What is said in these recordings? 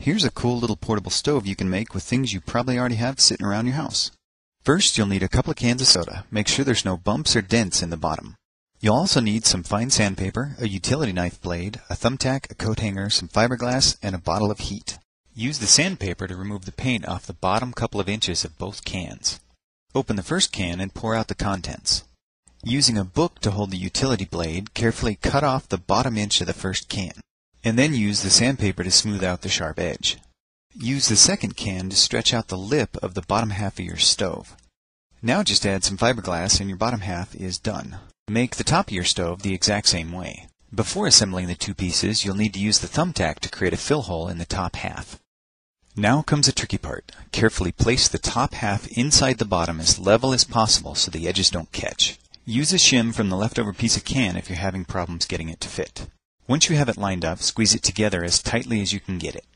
Here's a cool little portable stove you can make with things you probably already have sitting around your house. First, you'll need a couple of cans of soda. Make sure there's no bumps or dents in the bottom. You'll also need some fine sandpaper, a utility knife blade, a thumbtack, a coat hanger, some fiberglass, and a bottle of heat. Use the sandpaper to remove the paint off the bottom couple of inches of both cans. Open the first can and pour out the contents. Using a book to hold the utility blade, carefully cut off the bottom inch of the first can, and then use the sandpaper to smooth out the sharp edge. Use the second can to stretch out the lip of the bottom half of your stove. Now just add some fiberglass and your bottom half is done. Make the top of your stove the exact same way. Before assembling the two pieces, you'll need to use the thumbtack to create a fill hole in the top half. Now comes the tricky part. Carefully place the top half inside the bottom as level as possible so the edges don't catch. Use a shim from the leftover piece of can if you're having problems getting it to fit. Once you have it lined up, squeeze it together as tightly as you can get it.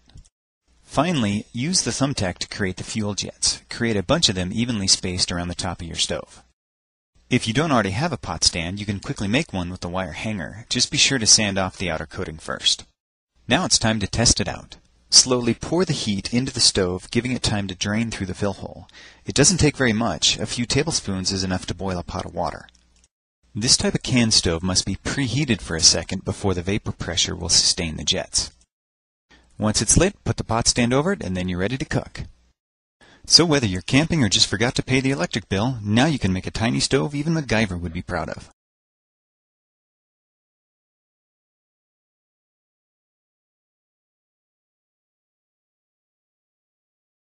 Finally, use the thumbtack to create the fuel jets. Create a bunch of them evenly spaced around the top of your stove. If you don't already have a pot stand, you can quickly make one with the wire hanger. Just be sure to sand off the outer coating first. Now it's time to test it out. Slowly pour the heat into the stove, giving it time to drain through the fill hole. It doesn't take very much. A few tablespoons is enough to boil a pot of water. This type of can stove must be preheated for a second before the vapor pressure will sustain the jets. Once it's lit, put the pot stand over it, and then you're ready to cook. So whether you're camping or just forgot to pay the electric bill, now you can make a tiny stove even MacGyver would be proud of.